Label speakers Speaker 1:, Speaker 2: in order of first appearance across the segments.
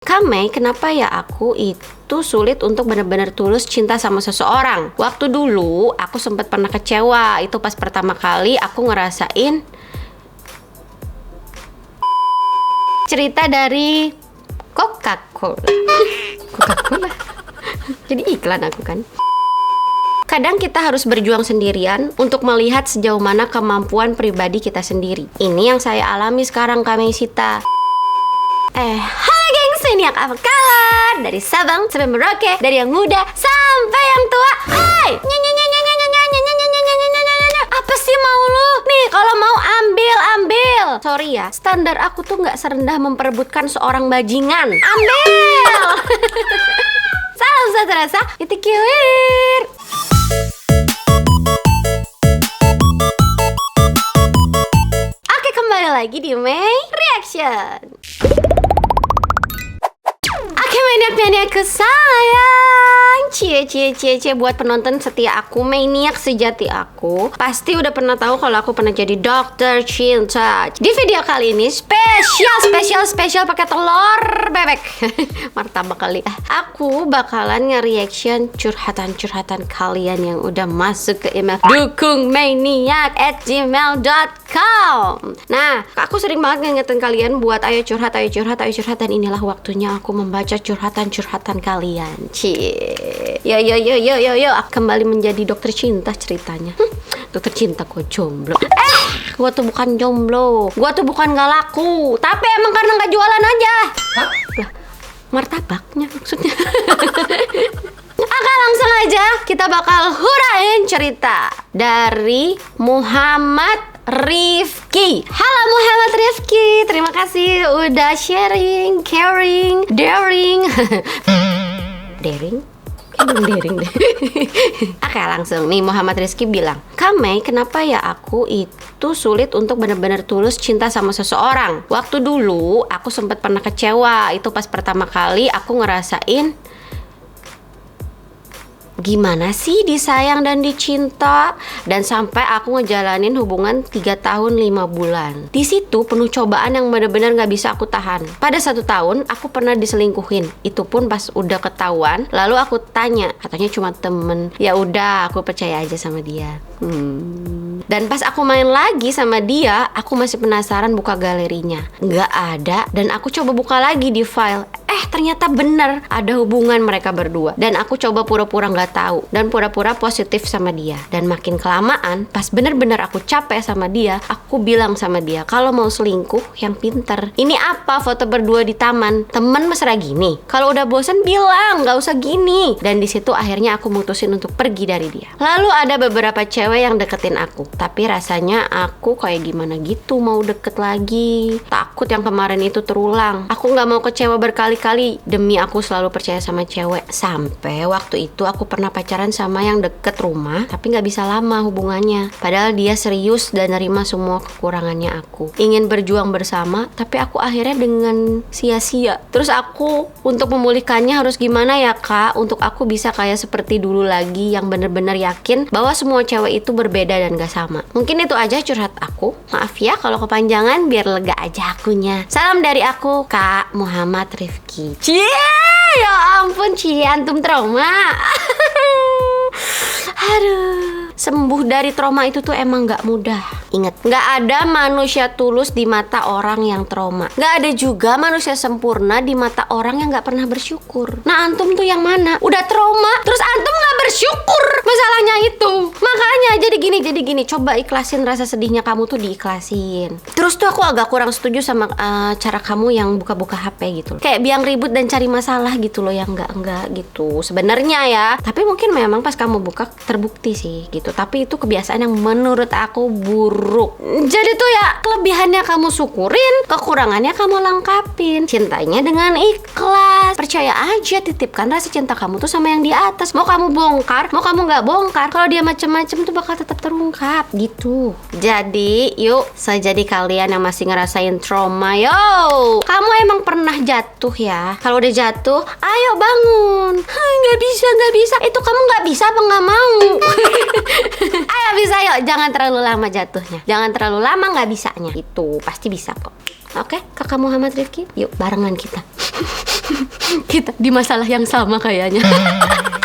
Speaker 1: Kame, kenapa ya aku itu sulit untuk benar-benar tulus cinta sama seseorang? Waktu dulu aku sempat pernah kecewa. Itu pas pertama kali aku ngerasain cerita dari Coca-Cola. Coca-Cola. Jadi iklan aku kan. Kadang kita harus berjuang sendirian untuk melihat sejauh mana kemampuan pribadi kita sendiri. Ini yang saya alami sekarang, Kame Sita. Halo gengs, ini apa kabar? Dari Sabang sampai Merauke, dari yang muda sampai yang tua. Hai, apa sih mau lu? Nih, kalau mau ambil. Sorry ya, standar aku tuh nggak serendah memperebutkan seorang bajingan. Ambil. Salam satu rasa, itikir. Oke, kembali lagi di May Reaction. Maniak-maniakku sayang, cie buat penonton setia aku, maniak sejati aku pasti udah pernah tahu kalau aku pernah jadi dokter cinta. Di video kali ini spesial pakai telur bebek. Martabak kali. Aku bakalan nge-reaction curhatan kalian yang udah masuk ke email dukungmaniak@gmail.com. Nah, aku sering banget ngingetin kalian buat ayo curhat, dan inilah waktunya aku membaca curhatan kalian. Yo, aku kembali menjadi dokter cinta ceritanya. Dokter cinta kok jomblo. Gua tuh bukan jomblo, gua tuh bukan gak laku, tapi emang karena gak jualan aja. Lah, martabaknya maksudnya. Oke, langsung aja kita bakal hurain cerita dari Muhammad Rifki. Halo Muhammad Rifki, terima kasih udah sharing, caring, daring. Daring? Daring deh. Oke, langsung nih Muhammad Rizky bilang, Kame, kenapa ya aku itu sulit untuk benar-benar tulus cinta sama seseorang? Waktu dulu aku sempat pernah kecewa. Itu pas pertama kali aku ngerasain gimana sih disayang dan dicinta, dan sampai aku ngejalanin hubungan 3 tahun 5 bulan. Di situ penuh cobaan yang benar-benar gak bisa aku tahan. Pada 1 tahun aku pernah diselingkuhin. Itu pun pas udah ketahuan, lalu aku tanya, katanya cuma temen. Ya udah, aku percaya aja sama dia. Dan pas aku main lagi sama dia, aku masih penasaran buka galerinya. Nggak ada, dan aku coba buka lagi di file. Ternyata bener ada hubungan mereka berdua. Dan aku coba pura-pura nggak tahu dan pura-pura positif sama dia. Dan makin kelamaan, pas bener-bener aku capek sama dia, aku bilang sama dia, kalau mau selingkuh yang pinter. Ini apa foto berdua di taman? Temen mesra gini? Kalau udah bosen bilang, nggak usah gini. Dan di situ akhirnya aku mutusin untuk pergi dari dia. Lalu ada beberapa cewek yang deketin aku, tapi rasanya aku kayak gimana gitu mau deket lagi. Takut yang kemarin itu terulang. Aku nggak mau kecewa berkali-kali demi aku selalu percaya sama cewek. Sampai waktu itu aku pernah pacaran sama yang deket rumah, tapi gak bisa lama hubungannya. Padahal dia serius dan nerima semua kekurangannya aku. Ingin berjuang bersama, tapi aku akhirnya dengan sia-sia. Terus aku untuk memulihkannya harus gimana ya kak? Untuk aku bisa kayak seperti dulu lagi, yang bener-bener yakin bahwa semua cewek itu berbeda dan gak sama. Mungkin itu aja curhat aku. Maaf ya kalau kepanjangan, biar lega aja akunya. Salam dari aku, Kak Muhammad Rifki. Cie, ya ampun, cie antum trauma. Aduh, sembuh dari trauma itu tuh emang gak mudah. Ingat, gak ada manusia tulus di mata orang yang trauma. Gak ada juga manusia sempurna di mata orang yang gak pernah bersyukur. Nah, antum tuh yang mana? Udah trauma, terus antum gak bersyukur. Masalahnya itu. Makanya jadi gini. Coba ikhlasin rasa sedihnya kamu tuh, diikhlasin. Terus tuh aku agak kurang setuju sama cara kamu yang buka-buka HP gitu. Kayak biang ribut dan cari masalah gitu loh, yang enggak gitu. Sebenarnya ya, tapi mungkin memang pas kamu buka terbukti sih gitu. Tapi itu kebiasaan yang menurut aku buruk. Jadi tuh ya, kelebihannya kamu syukurin, kekurangannya kamu lengkapin. Cintanya dengan ikhlas. Percaya aja, titipkan rasa cinta kamu tuh sama yang di atas. Mau kamu bongkar, mau kamu gak bongkar, kalau dia macem-macem tuh bakal tetap terungkap gitu. Jadi yuk, sejadi kalian yang masih ngerasain trauma, yo, kamu emang pernah jatuh ya? Kalau udah jatuh, ayo bangun. Gak bisa. Itu kamu gak bisa apa gak mau? Ayo bisa, yuk, jangan terlalu lama jatuhnya. Jangan terlalu lama gak bisanya. Itu pasti bisa kok. Oke, Kakak Muhammad Rifki, yuk barengan kita. Kita di masalah yang sama kayaknya.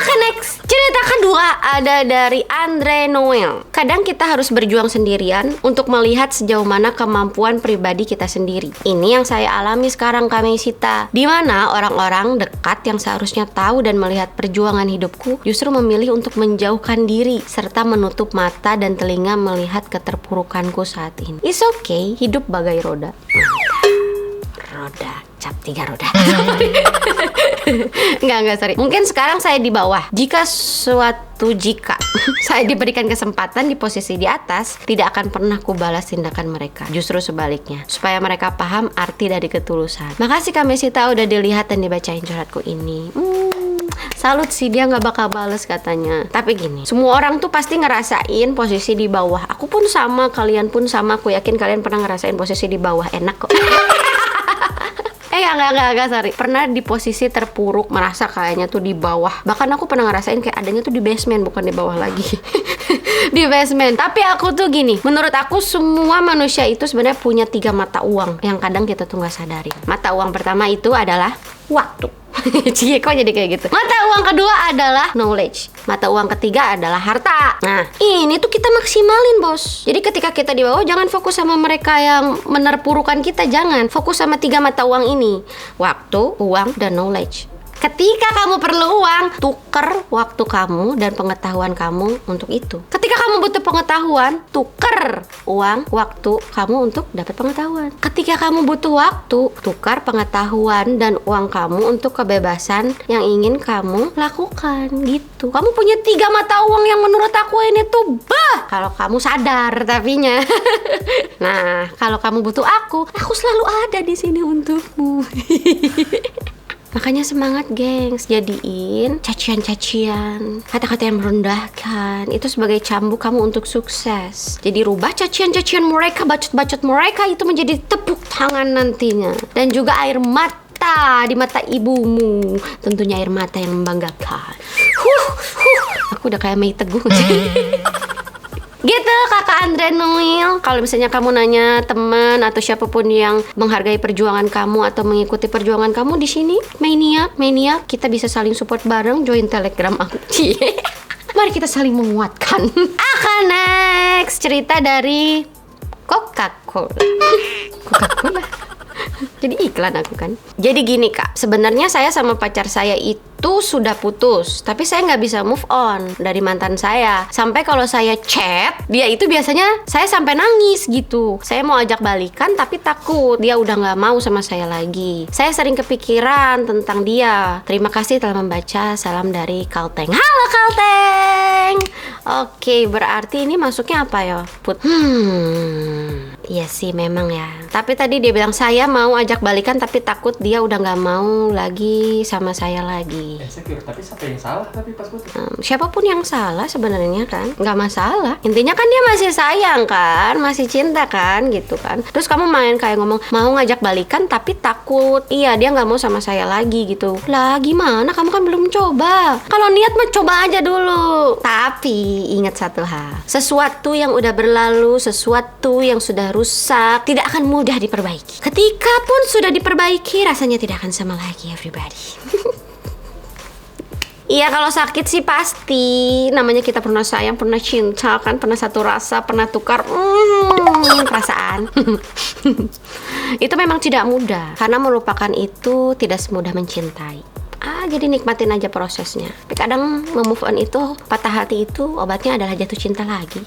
Speaker 1: Oke, next. Cerita kedua ada dari Andre Noel. Kadang kita harus berjuang sendirian untuk melihat sejauh mana kemampuan pribadi kita sendiri. Ini yang saya alami sekarang, Kak Mesita. Di mana orang-orang dekat yang seharusnya tahu dan melihat perjuangan hidupku justru memilih untuk menjauhkan diri serta menutup mata dan telinga melihat keterpurukanku saat ini. It's okay, hidup bagai roda. Roda, cap 3 roda. Enggak, sorry. Mungkin sekarang saya di bawah. Jika saya diberikan kesempatan di posisi di atas, tidak akan pernah kubalas tindakan mereka. Justru sebaliknya, supaya mereka paham arti dari ketulusan. Makasih Kak Mesita udah dilihat dan dibacain curhatku ini. Salut sih, dia nggak bakal bales katanya. Tapi gini, semua orang tuh pasti ngerasain posisi di bawah. Aku pun sama, kalian pun sama. Aku yakin kalian pernah ngerasain posisi di bawah. Enak kok. Enggak, sorry. Pernah di posisi terpuruk, merasa kayaknya tuh di bawah. Bahkan aku pernah ngerasain kayak adanya tuh di basement, bukan di bawah lagi. Di basement. Tapi aku tuh gini, menurut aku semua manusia itu sebenarnya punya 3 mata uang yang kadang kita tuh nggak sadari. Mata uang pertama itu adalah waktu. Cie, kok jadi kayak gitu. Mata uang kedua adalah knowledge. Mata uang ketiga adalah harta. Nah, ini tuh kita maksimalin, bos. Jadi ketika kita di bawah, jangan fokus sama mereka yang menerpurukan kita. Jangan fokus sama 3 mata uang ini: waktu, uang, dan knowledge. Ketika kamu perlu uang, tuker waktu kamu dan pengetahuan kamu untuk itu. Ketika kamu butuh pengetahuan, tuker uang, waktu kamu untuk dapat pengetahuan. Ketika kamu butuh waktu, tukar pengetahuan dan uang kamu untuk kebebasan yang ingin kamu lakukan, gitu. Kamu punya 3 mata uang yang menurut aku ini tuh kalau kamu sadar tapinya. Nah, kalau kamu butuh aku selalu ada di sini untukmu. Makanya semangat gengs, jadiin cacian-cacian, kata-kata yang merendahkan itu sebagai cambuk kamu untuk sukses. Jadi rubah cacian-cacian mereka, bacot-bacot mereka itu menjadi tepuk tangan nantinya. Dan juga air mata di mata ibumu, tentunya air mata yang membanggakan. Aku udah kayak Mei Teguh. Gitu Kakak Andre Noel. Kalau misalnya kamu nanya teman atau siapapun yang menghargai perjuangan kamu atau mengikuti perjuangan kamu di sini, Maniac, kita bisa saling support bareng. Join Telegram aku. Mari kita saling menguatkan. Akan next cerita dari Coca-Cola. Coca-Cola. Jadi iklan aku kan. Jadi gini Kak, sebenarnya saya sama pacar saya itu sudah putus, tapi saya nggak bisa move on dari mantan saya. Sampai kalau saya chat dia itu biasanya saya sampai nangis gitu. Saya mau ajak balikan tapi takut dia udah nggak mau sama saya lagi. Saya sering kepikiran tentang dia. Terima kasih telah membaca. Salam dari Kalteng. Halo Kalteng. Oke, berarti ini masuknya apa ya Put? Iya sih memang ya. Tapi tadi dia bilang saya mau ajak balikan tapi takut dia udah nggak mau lagi sama saya lagi.
Speaker 2: Insecure, tapi siapa yang salah tapi pas putus?
Speaker 1: Siapapun yang salah sebenarnya kan nggak masalah. Intinya kan dia masih sayang kan, masih cinta kan gitu kan. Terus kamu main kayak ngomong mau ngajak balikan tapi takut iya dia nggak mau sama saya lagi gitu. Lah gimana, kamu kan belum coba. Kalau niat mah coba aja dulu. Tapi ingat satu hal, sesuatu yang udah berlalu, sesuatu yang sudah rusak tidak akan mudah diperbaiki. Ketika pun sudah diperbaiki rasanya tidak akan sama lagi everybody. Iya kalau sakit sih pasti. Namanya kita pernah sayang, pernah cinta kan, pernah satu rasa, pernah tukar perasaan. Itu memang tidak mudah. Karena melupakan itu tidak semudah mencintai. Jadi nikmatin aja prosesnya. Tapi kadang move on itu, patah hati itu obatnya adalah jatuh cinta lagi.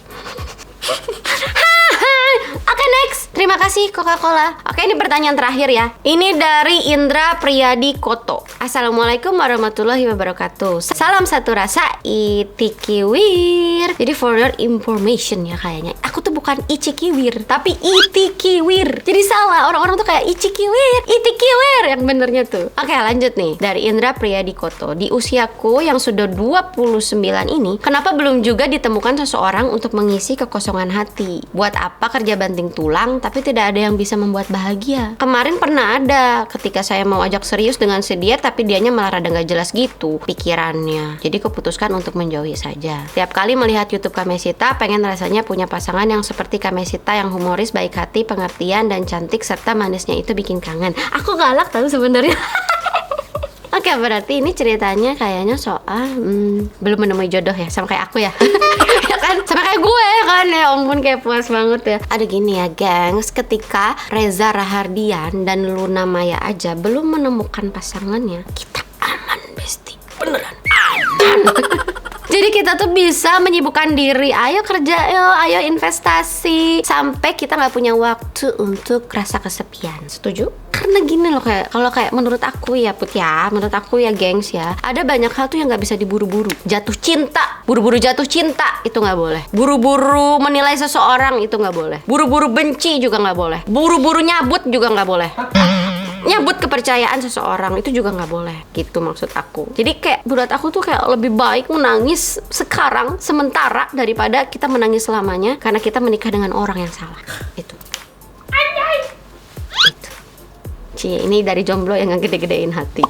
Speaker 1: Oke, next. Terima kasih Coca-Cola. Oke, ini pertanyaan terakhir ya. Ini dari Indra Priyadi Koto. Assalamualaikum warahmatullahi wabarakatuh. Salam satu rasa Itikiwir. Jadi for your information ya kayaknya, aku tuh bukan Icikiwir tapi Itikiwir. Jadi salah, orang-orang tuh kayak Icikiwir, Itikiwir yang benernya tuh. Oke, lanjut nih. Dari Indra Priyadi Koto. Di usiaku yang sudah 29 ini, kenapa belum juga ditemukan seseorang untuk mengisi kekosongan hati? Buat apa kerja banting tulang tapi tidak ada yang bisa membuat bahagia? bahagia. Kemarin pernah ada ketika saya mau ajak serius dengan si dia, tapi dianya malah rada gak jelas gitu pikirannya. Jadi kuputuskan untuk menjauhi saja. Tiap kali melihat YouTube Kamesita, pengen rasanya punya pasangan yang seperti Kamesita, yang humoris, baik hati, pengertian, dan cantik, serta manisnya itu bikin kangen. Aku galak tahu sebenarnya. Oke, berarti ini ceritanya kayaknya soal belum menemui jodoh ya, sama kayak aku ya. Ya kan, sama kayak gue kan, ya ampun kayak puas banget ya. Ada gini ya gengs, ketika Reza Rahardian dan Luna Maya aja belum menemukan pasangannya, kita aman besti, beneran aman. Jadi kita tuh bisa menyibukkan diri, ayo kerja yo, ayo investasi, sampai kita nggak punya waktu untuk rasa kesepian. Setuju? Karena gini loh, kalau kayak menurut aku ya Put ya, menurut aku ya gengs ya, ada banyak hal tuh yang nggak bisa diburu-buru. Jatuh cinta, buru-buru jatuh cinta itu nggak boleh. Buru-buru menilai seseorang itu nggak boleh. Buru-buru benci juga nggak boleh. Buru-buru nyabut juga nggak boleh. Nyabut kepercayaan seseorang itu juga nggak boleh, gitu maksud aku. Jadi kayak buat aku tuh kayak lebih baik menangis sekarang sementara daripada kita menangis selamanya karena kita menikah dengan orang yang salah. Itu. Itu. Cie, ini dari jomblo yang gede-gedein hati.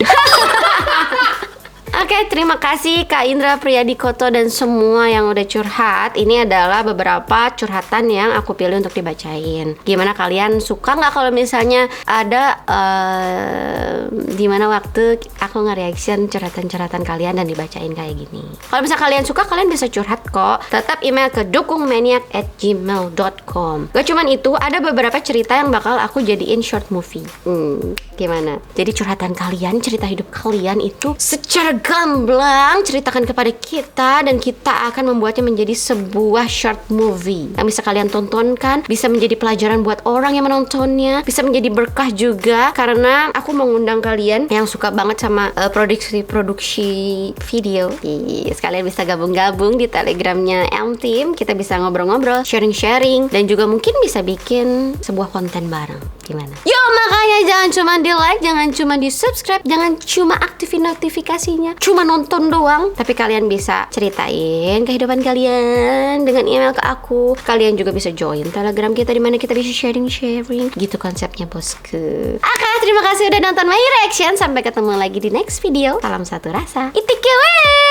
Speaker 1: Oke, terima kasih Kak Indra Priyadikoto dan semua yang udah curhat. Ini adalah beberapa curhatan yang aku pilih untuk dibacain. Gimana kalian, suka nggak kalau misalnya ada dimana waktu aku nge-reaction curhatan-curhatan kalian dan dibacain kayak gini. Kalau misalnya kalian suka, kalian bisa curhat kok. Tetap email ke dukungmaniak@gmail.com. Gak cuman itu, ada beberapa cerita yang bakal aku jadiin short movie. Gimana? Jadi curhatan kalian, cerita hidup kalian itu secara gamblang ceritakan kepada kita, dan kita akan membuatnya menjadi sebuah short movie yang bisa kalian tontonkan, bisa menjadi pelajaran buat orang yang menontonnya, bisa menjadi berkah juga, karena aku mengundang kalian yang suka banget sama produksi video. Sekalian bisa gabung-gabung di telegramnya M-Team, kita bisa ngobrol-ngobrol, sharing-sharing, dan juga mungkin bisa bikin sebuah konten bareng. Gimana? Yo, makanya jangan cuma di like, jangan cuma di subscribe, jangan cuma aktifin notifikasinya, cuma nonton doang, tapi kalian bisa ceritain kehidupan kalian dengan email ke aku. Kalian juga bisa join telegram kita, dimana kita bisa sharing gitu konsepnya bosku. Oke, terima kasih udah nonton my reaction. Sampai ketemu lagi di next video. Salam satu rasa, itikewe.